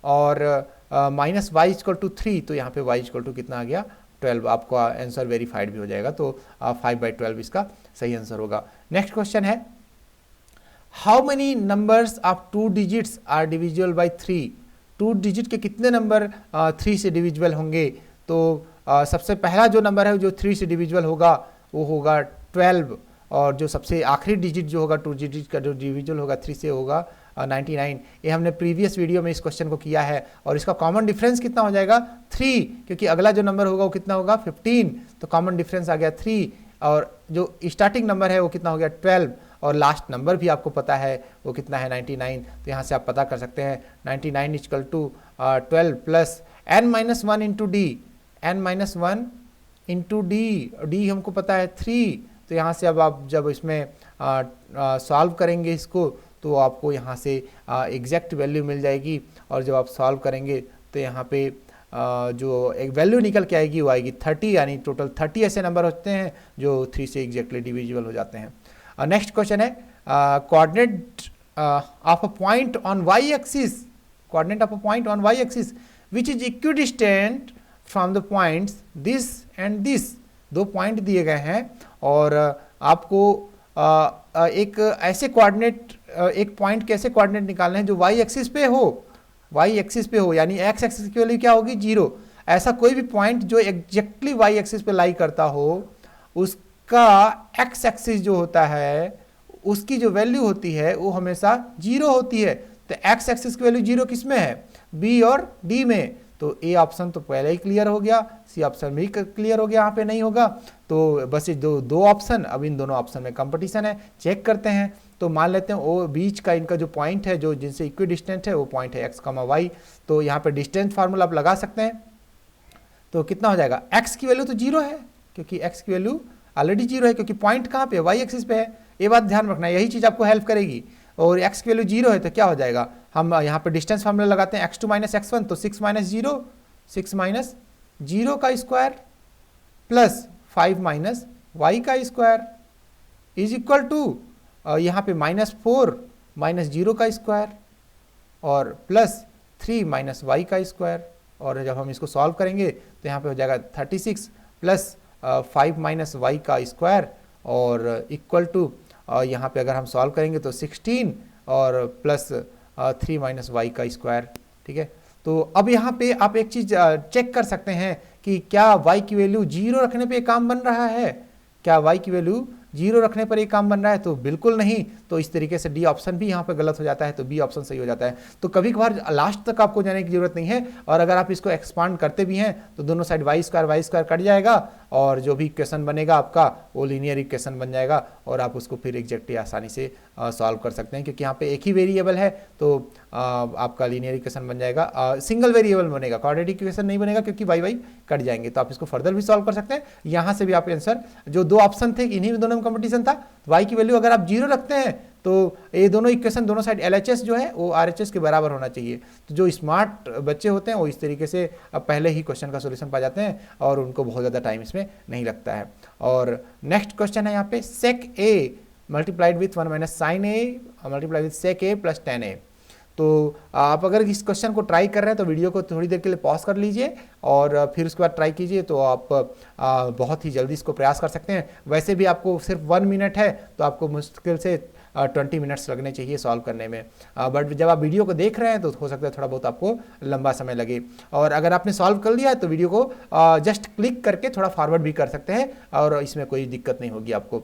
और माइनस वाई इक्वल टू 3, तो यहाँ पे y इक्वल टू कितना आ गया 12। आपका आंसर वेरीफाइड भी हो जाएगा, तो 5/12 इसका सही आंसर होगा। नेक्स्ट क्वेश्चन है, how many numbers of 2 digits are divisible by 3? 2 digit के कितने नंबर 3 से डिविजिबल होंगे? तो सबसे पहला जो नंबर है जो 3 से डिविजिबल होगा वो होगा 12, और जो सबसे आखिरी डिजिट जो होगा 2 डिजिट का जो डिविजिबल होगा 3 से होगा 99। ये हमने प्रीवियस वीडियो में इस क्वेश्चन को किया है, और इसका कॉमन डिफरेंस कितना हो जाएगा 3, क्योंकि अगला जो नंबर होगा वो कितना होगा 15, तो कॉमन डिफरेंस आ गया 3, और जो स्टार्टिंग नंबर है वो कितना हो गया 12, और लास्ट नंबर भी आपको पता है वो कितना है 99। तो यहाँ से आप पता कर सकते हैं 99 equal to 12 plus n-1 into D, n-1 into D, D हमको पता है 3। तो यहाँ से अब आप जब इसमें सॉल्व करेंगे इसको तो आपको यहाँ से एग्जैक्ट वैल्यू मिल जाएगी, और जब आप सॉल्व करेंगे तो यहाँ पे जो एक वैल्यू निकल के आएगी वो आएगी 30, यानी टोटल 30 ऐसे नंबर होते हैं जो 3 से एग्जैक्टली डिविजिबल हो जाते हैं। नेक्स्ट क्वेश्चन है, coordinate of a point on Y axis, coordinate of a point on Y axis which is equidistant from the points this and this. दो पॉइंट दिए गए हैं और आपको एक ऐसे कोऑर्डिनेट, एक पॉइंट के ऐसे कोऑर्डिनेट निकालने हैं जो वाई एक्सिस पे हो, वाई एक्सिस पे हो, यानी एक्स एक्सिस की वैल्यू क्या होगी 0। ऐसा कोई भी पॉइंट जो एग्जैक्टली वाई एक्सिस पे लाई करता हो उसका एक्स एक्सिस जो होता है उसकी जो वैल्यू होती है वो हमेशा 0 होती है। तो एक्स एक्सिस की वैल्यू 0 किस में है, बी और डी में। तो ए ऑप्शन तो पहले ही क्लियर हो गया, सी ऑप्शन भी क्लियर हो गया, यहाँ पे नहीं होगा। तो बस ये दो ऑप्शन, अब इन दोनों ऑप्शन में कंपटीशन है, चेक करते हैं। तो मान लेते हैं वो बीच का इनका जो पॉइंट है जो जिनसे इक्वी डिस्टेंट है वो पॉइंट है एक्स कमा वाई। तो यहाँ पे डिस्टेंस फार्मूला आप लगा सकते हैं, तो कितना हो जाएगा, एक्स की वैल्यू तो 0 है क्योंकि एक्स की वैल्यू ऑलरेडी 0 है, क्योंकि पॉइंट कहाँ पे, वाई एक्सिस पे है। ये बात ध्यान रखना, यही चीज़ आपको हेल्प करेगी। और x की वैल्यू 0 है तो क्या हो जाएगा, हम यहाँ पे डिस्टेंस फार्मूला लगाते हैं x2 माइनस x1, तो 6 माइनस 0, 6 माइनस 0 का स्क्वायर प्लस 5 माइनस वाई का स्क्वायर इज इक्वल टू यहाँ पे -4 माइनस 0 का स्क्वायर और प्लस 3 माइनस वाई का स्क्वायर। और जब हम इसको सॉल्व करेंगे तो यहाँ पे हो जाएगा 36 प्लस 5 माइनस वाई का स्क्वायर और इक्वल टू यहाँ पे अगर हम सॉल्व करेंगे तो 16 और प्लस 3 माइनस वाई का स्क्वायर। ठीक है, तो अब यहाँ पे आप एक चीज़ चेक कर सकते हैं कि क्या y की वैल्यू 0 रखने पे काम बन रहा है, क्या y की वैल्यू 0 रखने पर ये काम बन रहा है, तो बिल्कुल नहीं। तो इस तरीके से डी ऑप्शन भी यहाँ पे गलत हो जाता है, तो बी ऑप्शन सही हो जाता है। तो कभी कभार लास्ट तक आपको जाने की जरूरत नहीं है, और अगर आप इसको एक्सपांड करते भी हैं तो दोनों साइड वाई स्क्वायर कट जाएगा और जो भी इक्वेशन बनेगा आपका वो लीनियर इक्वेशन बन जाएगा और आप उसको फिर एग्जैक्टली आसानी से सॉल्व कर सकते हैं, क्योंकि यहाँ पे एक ही वेरिएबल है तो आपका लीनियर इक्वेशन बन जाएगा। सिंगल वेरिएबल बनेगा, क्वाड्रेटिक इक्वेशन नहीं बनेगा क्योंकि वाई वाई कट जाएंगे। तो आप इसको फर्दर भी सॉल्व कर सकते हैं। यहाँ से भी आप आंसर, जो दो ऑप्शन थे इन्हीं में दोनों में कंपटीशन था, y की वैल्यू अगर आप 0 रखते हैं तो ये दोनों इक्वेशन दोनों साइड LHS जो है वो RHS के बराबर होना चाहिए। तो जो स्मार्ट बच्चे होते हैं वो इस तरीके से अब पहले ही क्वेश्चन का सॉल्यूशन पा जाते हैं और उनको बहुत ज़्यादा टाइम इसमें नहीं लगता है। और नेक्स्ट क्वेश्चन है यहाँ पे sec a multiplied with 1 minus sine a multiplied with sec a plus tan a। तो आप अगर इस क्वेश्चन को ट्राई कर रहे हैं तो वीडियो को थोड़ी देर के लिए पॉज कर लीजिए और फिर उसके बाद ट्राई कीजिए, तो आप बहुत ही जल्दी इसको प्रयास कर सकते हैं। वैसे भी आपको सिर्फ 1 मिनट है, तो आपको मुश्किल से 20 मिनट्स लगने चाहिए सॉल्व करने में। बट जब आप वीडियो को देख रहे हैं तो हो सकता है थोड़ा बहुत आपको लंबा समय लगे। और अगर आपने सॉल्व कर लिया है तो वीडियो को जस्ट क्लिक करके थोड़ा फॉरवर्ड भी कर सकते हैं और इसमें कोई दिक्कत नहीं होगी आपको।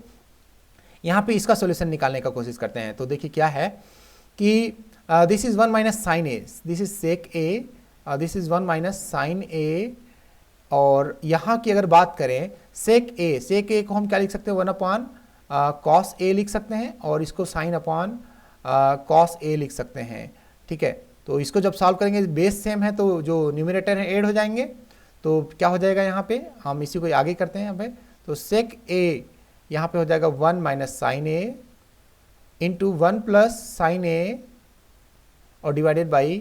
यहाँ पे इसका सॉल्यूशन निकालने का कोशिश करते हैं। तो देखिए क्या है कि this is 1 minus sine a, this is sec a, this is 1 minus sine a. और यहाँ की अगर बात करें सेक ए को हम क्या लिख सकते हैं, 1 अपॉन कॉस ए लिख सकते हैं, और इसको साइन अपॉन कॉस ए लिख सकते हैं। ठीक है, तो इसको जब सॉल्व करेंगे बेस सेम है तो जो न्यूमरेटर है ऐड हो जाएंगे, तो क्या हो जाएगा यहाँ पे, हम इसी को आगे करते हैं यहाँ पे। तो सेक ए यहाँ पे हो जाएगा 1 minus sine A into 1 plus sign a और डिवाइडेड बाई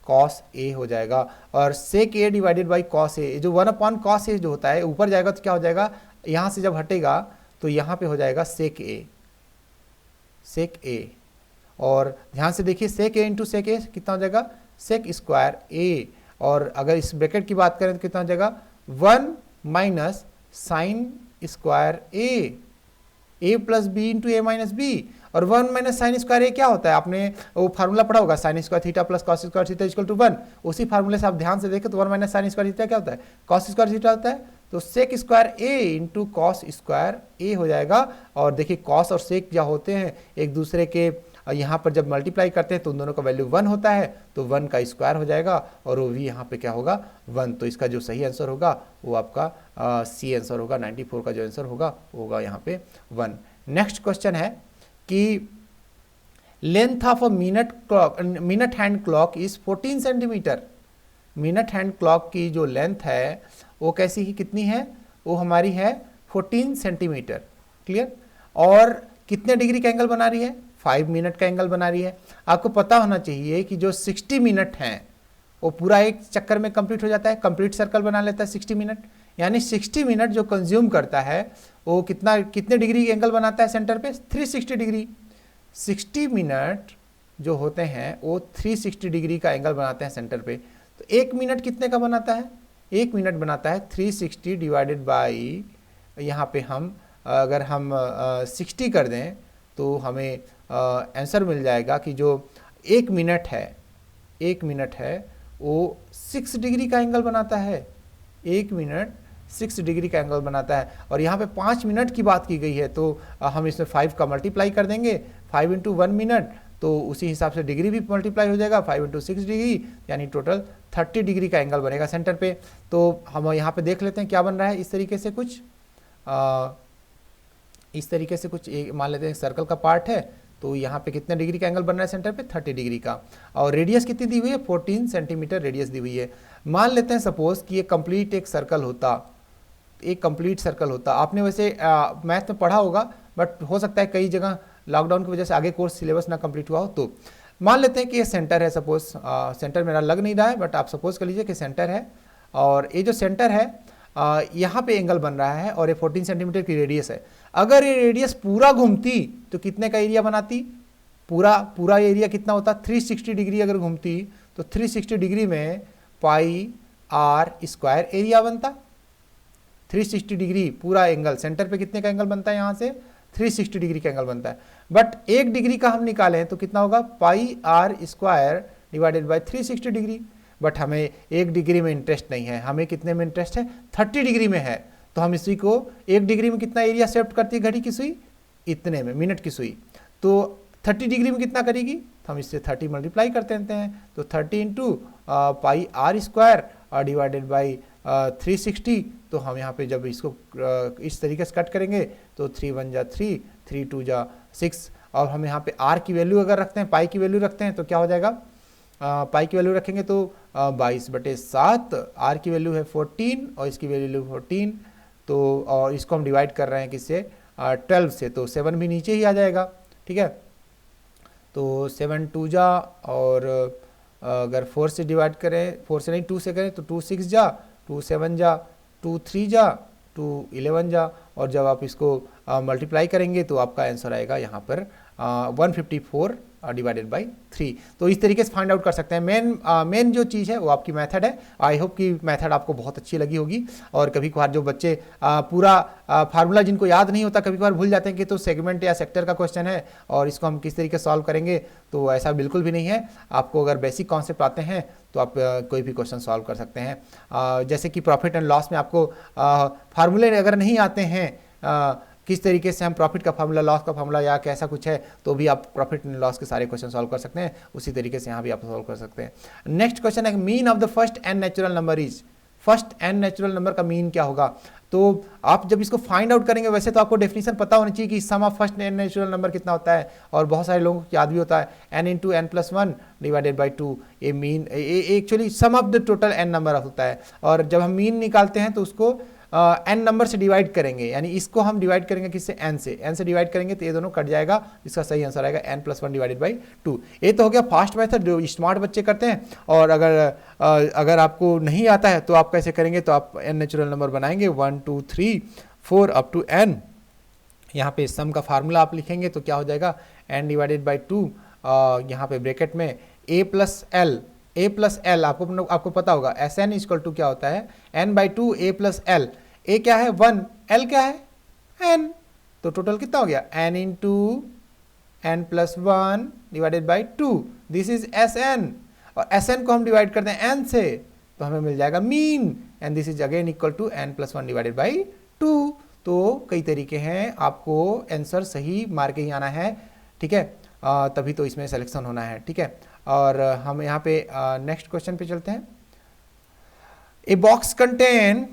कॉस ए हो जाएगा। और सेक ए डिवाइडेड बाई कॉस ए, जो 1 अपॉन कॉस ए जो होता है ऊपर जाएगा तो क्या हो जाएगा, यहाँ से जब हटेगा तो यहाँ पे हो जाएगा सेक ए। और ध्यान से देखिए सेक ए इंटू सेक ए कितना हो जाएगा, सेक स्क्वायर ए। और अगर इस ब्रैकेट की बात करें तो कितना हो जाएगा, 1 माइनस साइन स्क्वायर ए प्लस बी इंटू ए माइनस बी। और 1 माइनस साइन स्क्वायर ए क्या होता है, आपने वो फार्मूला पढ़ा होगा, sine square theta plus cos square theta equal to 1। उसी फार्मूले से आप ध्यान से देखें तो 1 माइनस साइन स्क्वायर थीटा क्या होता है, कॉस स्क्वायर थीटा होता है। तो सेक स्क्वायर ए इंटू कॉस स्क्वायर ए हो जाएगा। और देखिए कॉस और सेक क्या होते हैं एक दूसरे के, यहाँ पर जब मल्टीप्लाई करते हैं तो उन दोनों का वैल्यू 1 होता है, तो 1 का स्क्वायर हो जाएगा और वो भी यहाँ पे क्या होगा 1। तो इसका जो सही आंसर होगा वो आपका सी आंसर होगा, 94 का जो आंसर होगा वो होगा यहाँ पे 1। नेक्स्ट क्वेश्चन है कि length of a minute hand clock is 14 centimetre. Minute hand clock की जो लेंथ है वो कैसी ही कितनी है, वो हमारी है 14 सेंटीमीटर। क्लियर। और कितने डिग्री का एंगल बना रही है, 5 मिनट का एंगल बना रही है। आपको पता होना चाहिए कि जो 60 मिनट हैं वो पूरा एक चक्कर में कंप्लीट हो जाता है, कंप्लीट सर्कल बना लेता है 60 मिनट। यानी 60 मिनट जो कंज्यूम करता है वो कितने डिग्री एंगल बनाता है सेंटर पे, 360 डिग्री। 60 मिनट जो होते हैं वो 360 डिग्री का एंगल बनाते हैं सेंटर पे। तो 1 मिनट कितने का बनाता है, 1 मिनट बनाता है 360 डिवाइडेड बाई, यहाँ पे हम अगर हम 60 कर दें तो हमें आंसर मिल जाएगा कि जो 1 मिनट है वो 6 डिग्री का एंगल बनाता है। 1 मिनट 6 डिग्री का एंगल बनाता है। और यहाँ पे 5 मिनट की बात की गई है तो हम इसमें 5 का मल्टीप्लाई कर देंगे, 5 इंटू 1 मिनट, तो उसी हिसाब से डिग्री भी मल्टीप्लाई हो जाएगा, 5 इंटू 6 डिग्री, यानी टोटल 30 डिग्री का एंगल बनेगा सेंटर पे। तो हम यहाँ पे देख लेते हैं क्या बन रहा है। इस तरीके से कुछ मान लेते हैं सर्कल का पार्ट है, तो यहाँ पे कितने डिग्री का एंगल बन रहा है सेंटर पे, 30 डिग्री का। और रेडियस कितनी दी हुई है, 14 सेंटीमीटर रेडियस दी हुई है। मान लेते हैं सपोज कि ये कंप्लीट एक सर्कल होता, आपने वैसे मैथ में पढ़ा होगा बट हो सकता है कई जगह लॉकडाउन की वजह से आगे कोर्स सिलेबस ना कंप्लीट हुआ हो। तो मान लेते हैं कि ये सेंटर है, सपोज सेंटर मेरा लग नहीं रहा है बट आप सपोज कर लीजिए कि सेंटर है, और ये जो सेंटर है यहाँ पे एंगल बन रहा है और ये 14 सेंटीमीटर की रेडियस है। अगर ये रेडियस पूरा घूमती तो कितने का एरिया बनाती, पूरा एरिया कितना होता, 360 डिग्री अगर घूमती तो 360 डिग्री में पाई आर स्क्वायर एरिया बनता। 360 डिग्री पूरा एंगल, सेंटर पे कितने का एंगल बनता है, यहाँ से 360 डिग्री का एंगल बनता है। बट 1 डिग्री का हम निकालें तो कितना होगा, pi are square divided by 360 degree. But हमें 1 डिग्री में इंटरेस्ट नहीं है, हमें कितने में इंटरेस्ट है, 30 डिग्री में है। तो हम इसी को 1 डिग्री में कितना एरिया शिफ्ट करती है घड़ी की सुई, इतने में, मिनट की सुई। तो 30 डिग्री में कितना करेगी, तो हम इससे 30 मल्टीप्लाई करते रहते हैं। तो 30 into pi are square divided by 360। तो हम यहाँ पे जब इसको इस तरीके से कट करेंगे तो 3 1 जा 3, 3 2 जा 6। और हम यहाँ पे आर की वैल्यू अगर रखते हैं, पाई की वैल्यू रखते हैं तो क्या हो जाएगा, पाई की वैल्यू रखेंगे तो 22/7, आर की वैल्यू है 14 और इसकी वैल्यू 14। तो और इसको हम डिवाइड कर रहे हैं किससे, 12 से, तो 7 भी नीचे ही आ जाएगा। ठीक है, तो 7 2 जा, और अगर 4 से डिवाइड करें, 4 से नहीं 2 से करें तो 2 6 जा, 2 7 जा, 2 3 जा, 2 11 जा। और जब आप इसको मल्टीप्लाई करेंगे तो आपका आंसर आएगा यहाँ पर 154 डिवाइडेड बाई 3। तो इस तरीके से फाइंड आउट कर सकते हैं। मेन जो चीज़ है वो आपकी मेथड है। आई होप कि मेथड आपको बहुत अच्छी लगी होगी। और कभी कभार जो बच्चे पूरा फार्मूला जिनको याद नहीं होता, कभी कभार भूल जाते हैं कि तो सेगमेंट या सेक्टर का क्वेश्चन है और इसको हम किस तरीके से सॉल्व करेंगे, तो ऐसा बिल्कुल भी नहीं है। आपको अगर बेसिक कॉन्सेप्ट आते हैं तो आप कोई भी क्वेश्चन सॉल्व कर सकते हैं। जैसे कि प्रॉफिट एंड लॉस में आपको फार्मूले अगर नहीं आते हैं, किस तरीके से हम प्रॉफिट का फार्मूला, लॉस का फार्मूला या कैसा कुछ है, तो भी आप प्रॉफिट एंड लॉस के सारे क्वेश्चन सॉल्व कर सकते हैं। उसी तरीके से यहाँ भी आप सॉल्व कर सकते हैं। नेक्स्ट क्वेश्चन है mean of the first N natural number is. First N natural number का मीन क्या होगा? तो आप जब इसको फाइंड आउट करेंगे, वैसे तो आपको डेफिनेशन पता होनी चाहिए कि sum of first N natural number कितना होता है, और बहुत सारे लोगों को याद भी होता है n into N plus one divided by 2। ये mean actually sum of the total n number होता है। और जब हम मीन निकालते हैं तो उसको n नंबर से डिवाइड करेंगे, यानी इसको हम डिवाइड करेंगे किससे? n से डिवाइड करेंगे तो ये दोनों कट जाएगा। इसका सही आंसर आएगा n plus one divided by 2। ये तो हो गया फास्ट मेथड जो स्मार्ट बच्चे करते हैं। और अगर आपको नहीं आता है तो आप कैसे करेंगे? तो आप n नेचुरल नंबर बनाएंगे 1 2 3 4 अप टू n। यहाँ पे सम का फार्मूला आप लिखेंगे तो क्या हो जाएगा? n डिवाइडेड बाई 2, यहाँ पे ब्रैकेट में a प्लस एल आपको पता होगा Sn इक्वल टू क्या होता है? n by 2 a plus L. a क्या है? 1, l क्या है? n। तो टोटल कितना हो गया? n into N plus one divided by 2, this is Sn। और Sn को हम डिवाइड करते हैं n से तो हमें मिल जाएगा mean, and this is again equal to n plus one divided by 2। तो कई तरीके हैं, आपको आंसर सही मार के ही आना है, ठीक है? तभी तो इसमें सिलेक्शन होना है, ठीक है? और हम यहाँ पे नेक्स्ट क्वेश्चन पे चलते हैं। ए बॉक्स कंटेन,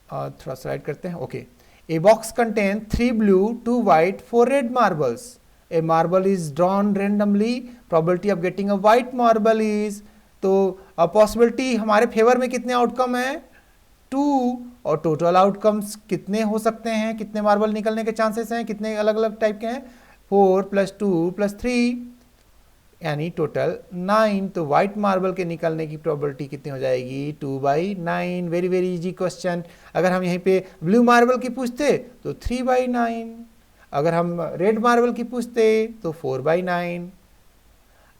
थोड़ा स्लाइड करते हैं, okay. A box contain 3 blue 2 white 4 red marbles. A marble is drawn randomly, probability of getting a white marble is. तो पॉसिबिलिटी हमारे फेवर में कितने आउटकम है? 2। और टोटल आउटकम्स कितने हो सकते हैं, कितने मार्बल निकलने के चांसेस हैं, कितने अलग अलग टाइप के हैं? 4 + 2 + 3 यानी टोटल 9। तो व्हाइट मार्बल के निकलने की प्रोबेबिलिटी कितनी हो जाएगी? 2/9। Very very easy question. अगर हम यहीं पे ब्लू मार्बल की पूछते तो 3/9, अगर हम रेड मार्बल की पूछते तो 4/9,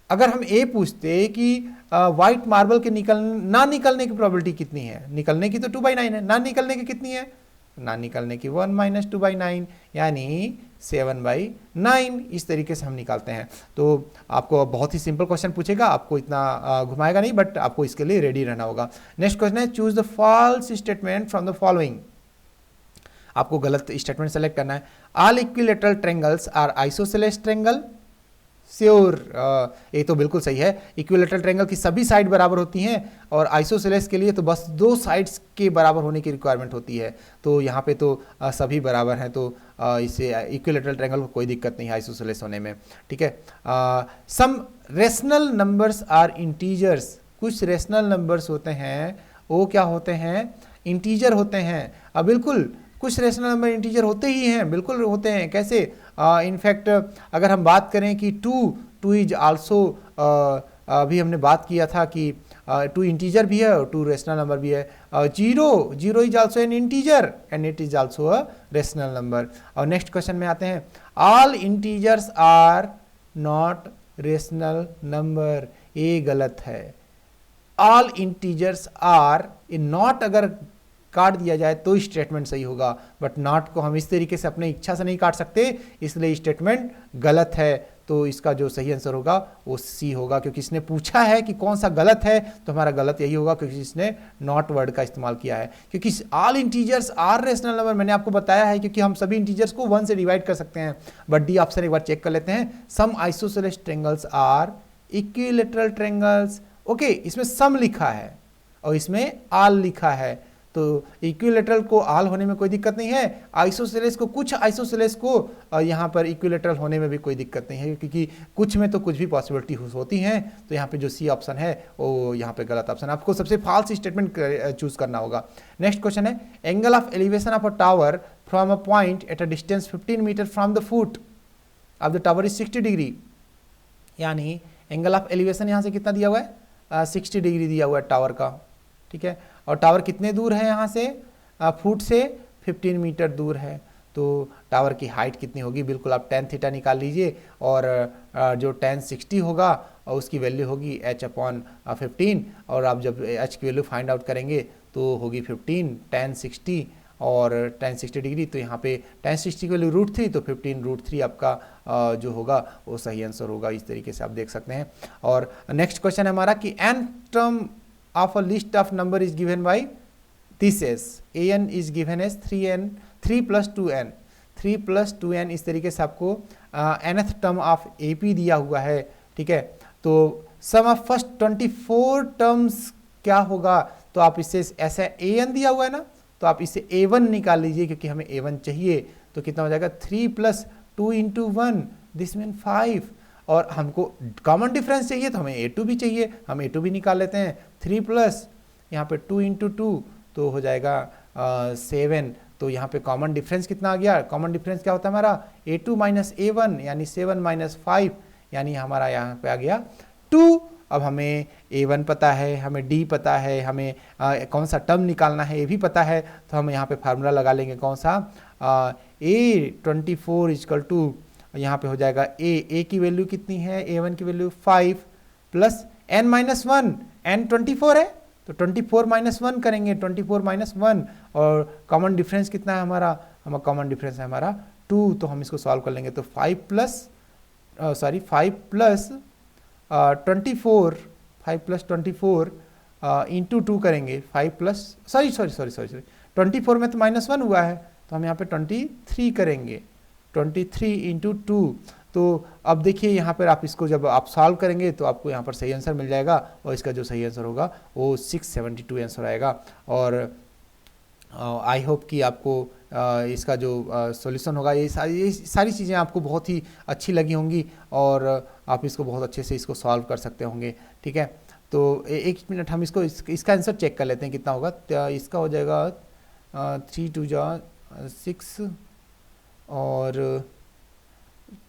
अगर हम ए पूछते कि व्हाइट मार्बल के ना निकलने की प्रोबेबिलिटी कितनी है, निकलने की तो 2/9 है, ना निकलने की कितनी है? ना निकलने की 1 - 2/9 यानी 7/9। इस तरीके से हम निकालते हैं। तो आपको बहुत ही सिंपल क्वेश्चन पूछेगा, आपको इतना घुमाएगा नहीं, बट आपको इसके लिए रेडी रहना होगा। नेक्स्ट क्वेश्चन है choose the false statement from the following. आपको गलत स्टेटमेंट सेलेक्ट करना है। All equilateral triangles are isosceles triangle. Sure, ये तो बिल्कुल सही है। इक्विलेटरल ट्रायंगल की सभी साइड बराबर होती हैं, और आइसोसेलेस के लिए तो बस 2 साइड्स के बराबर होने की रिक्वायरमेंट होती है। तो यहाँ पे तो सभी बराबर हैं, तो इससे इक्विलेटरल ट्रायंगल को कोई दिक्कत नहीं है आइसोसेलेस होने में, ठीक है? सम रेशनल नंबर्स आर इंटीजर्स। कुछ रेशनल नंबर्स होते हैं, वो क्या होते हैं? इंटीजर होते हैं। बिल्कुल, कुछ रेशनल नंबर इंटीजर होते ही हैं, बिल्कुल होते हैं। कैसे? इनफैक्ट अगर हम बात करें कि 2 इज आल्सो, अभी हमने बात किया था कि 2 इंटीजर भी है और 2 रेशनल नंबर भी है। 0 is also an integer and it is also a rational number. और नेक्स्ट क्वेश्चन में आते हैं। All integers are not rational number. ये गलत है। ऑल इंटीजर्स आर, नॉट अगर काट दिया जाए तो स्टेटमेंट सही होगा, बट नॉट को हम इस तरीके से अपने इच्छा से नहीं काट सकते, इसलिए स्टेटमेंट गलत है। तो इसका जो सही आंसर होगा वो सी होगा, क्योंकि इसने पूछा है कि कौन सा गलत है, तो हमारा गलत यही होगा क्योंकि इसने नॉट वर्ड का इस्तेमाल किया है। क्योंकि all integers are rational number मैंने आपको बताया है, क्योंकि हम सभी इंटीजर्स को 1 से डिवाइड कर सकते हैं। बट डी ऑप्शन एक बार चेक कर लेते हैं। Some isosceles triangles are equilateral triangles. Okay, इसमें सम लिखा है और इसमें आल लिखा है, तो इक्विलेटरल को आल होने में कोई दिक्कत नहीं है। आइसोसेलेस को, कुछ आइसोसेलेस को यहाँ पर इक्विलेटरल होने में भी कोई दिक्कत नहीं है, क्योंकि कुछ में तो कुछ भी पॉसिबिलिटी होती हैं। तो यहाँ पे जो सी ऑप्शन है वो यहाँ पे गलत ऑप्शन है। आपको सबसे फाल्स स्टेटमेंट चूज करना होगा। नेक्स्ट क्वेश्चन है angle of elevation of a tower from a point at a distance 15 metre from the foot of the tower is 60 degree. यानी एंगल ऑफ एलिवेशन यहाँ से कितना दिया हुआ है? 60 डिग्री दिया हुआ है टावर का, ठीक है? और टावर कितने दूर है यहाँ से? फुट से 15 मीटर दूर है। तो टावर की हाइट कितनी होगी, बिल्कुल आप tan थीटा निकाल लीजिए और जो tan 60 होगा और उसकी वैल्यू होगी h/15 और आप जब h की वैल्यू फाइंड आउट करेंगे तो होगी 15 tan 60 और tan 60 डिग्री, तो यहाँ पे tan 60 की वैल्यू √3 तो 15 √3 आपका जो होगा वो सही आंसर होगा। इस तरीके से आप देख सकते हैं। और नेक्स्ट क्वेश्चन है हमारा कि n term of a list of number is given by this S an is given as 3 + 2n 3 + 2n। इस तरीके से आपको nth टर्म ऑफ AP दिया हुआ है, ठीक है। तो सम ऑफ फर्स्ट 24 टर्म्स क्या होगा, तो आप इससे ऐसा an दिया हुआ है ना, तो आप इसे a1 निकाल लीजिए क्योंकि हमें a1 चाहिए। तो कितना हो जाएगा 3 + 2 × 1 दिस मीन 5 और हमको कॉमन डिफरेंस चाहिए तो हमें a2 भी चाहिए, हम a2 भी निकाल लेते हैं। 3 प्लस यहाँ पे 2 × 2 तो हो जाएगा 7। तो यहाँ पे कॉमन डिफरेंस कितना आ गया, कॉमन डिफरेंस क्या होता है हमारा a2 - a1 यानी 7 - 5 यानी हमारा यहाँ पे आ गया 2। अब हमें a1 पता है, हमें d पता है, हमें कौन सा टर्म निकालना है ये भी पता है, तो हम यहाँ पे फार्मूला लगा लेंगे कौन सा a24 = यहाँ पे हो जाएगा a की वैल्यू कितनी है, a1 की वैल्यू 5 प्लस n - 1 n 24 है तो 24 - 1 करेंगे 24 - 1 और कॉमन डिफरेंस कितना है हमारा कॉमन डिफरेंस है हमारा 2। तो हम इसको सॉल्व कर लेंगे तो 5 + 24 इंटू 2 करेंगे 24 में तो -1 हुआ है तो हम यहाँ पे 23 करेंगे 23 × 2। तो अब देखिए यहाँ पर आप इसको जब आप सॉल्व करेंगे तो आपको यहाँ पर सही आंसर मिल जाएगा और इसका जो सही आंसर होगा वो 672 आंसर आएगा। और आई होप कि आपको इसका जो सॉल्यूशन होगा ये सारी चीज़ें आपको बहुत ही अच्छी लगी होंगी और आप इसको बहुत अच्छे से इसको सॉल्व कर सकते होंगे, ठीक है। तो एक मिनट हम इसका आंसर चेक कर लेते हैं कितना होगा। इसका हो जाएगा 3 × 2 = 6 और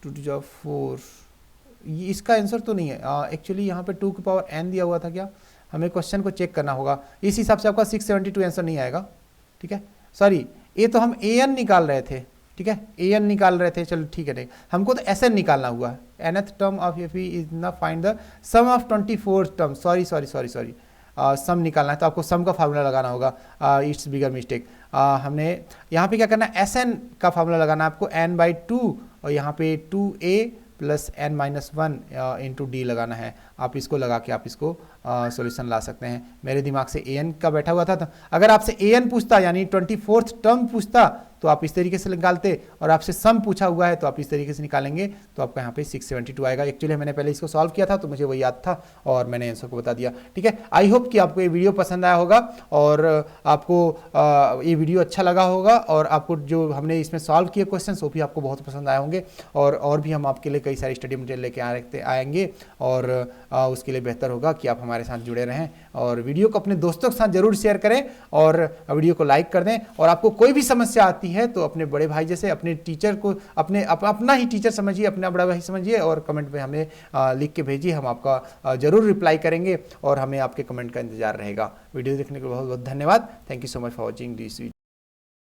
2 × 2 = 4। इसका आंसर तो नहीं है एक्चुअली, यहाँ पे 2 की पावर n दिया हुआ था क्या, हमें क्वेश्चन को चेक करना होगा। इस हिसाब से आपका 672 आंसर नहीं आएगा, ठीक है। सॉरी ये तो हम an निकाल रहे थे, ठीक है, an निकाल रहे थे, चलो ठीक है। नहीं हमको तो SN निकालना हुआ है, nth term of AP is ना find the sum of 24 term, sorry sum निकालना है तो आपको सम का फार्मूला लगाना होगा। It's bigger mistake. हमने यहाँ पे क्या करना है SN का फार्मूला लगाना है आपको n/2 और यहाँ पे 2a + n - 1 × d लगाना है। आप इसको लगा के आप इसको सॉल्यूशन ला सकते हैं। मेरे दिमाग से an का बैठा हुआ था, तो अगर आपसे an पूछता यानी 24th टर्म पूछता तो आप इस तरीके से निकालते और आपसे सम पूछा हुआ है तो आप इस तरीके से निकालेंगे तो आपका यहाँ पे 672 आएगा। एक्चुअली मैंने पहले इसको सॉल्व किया था तो मुझे वो याद था और मैंने आंसर को बता दिया, ठीक है। आई होप कि आपको ये वीडियो पसंद आया होगा और आपको ये वीडियो अच्छा लगा होगा और आपको जो हमने इसमें सॉल्व किए क्वेश्चन वो भी आपको बहुत पसंद आए होंगे और भी हम आपके लिए कई सारी स्टडी मटेरियल लेके आएंगे और उसके लिए बेहतर होगा कि आप हमारे साथ जुड़े रहें और वीडियो को अपने दोस्तों के साथ जरूर शेयर करें और वीडियो को लाइक कर दें। और आपको कोई भी समस्या आती है तो अपने बड़े भाई जैसे अपने टीचर को अपना ही टीचर समझिए, अपना बड़ा भाई समझिए और कमेंट में हमें लिख के भेजिए, हम आपका जरूर रिप्लाई करेंगे और हमें आपके कमेंट का इंतजार रहेगा। वीडियो देखने के लिए बहुत बहुत धन्यवाद। Thank you so much for watching this video.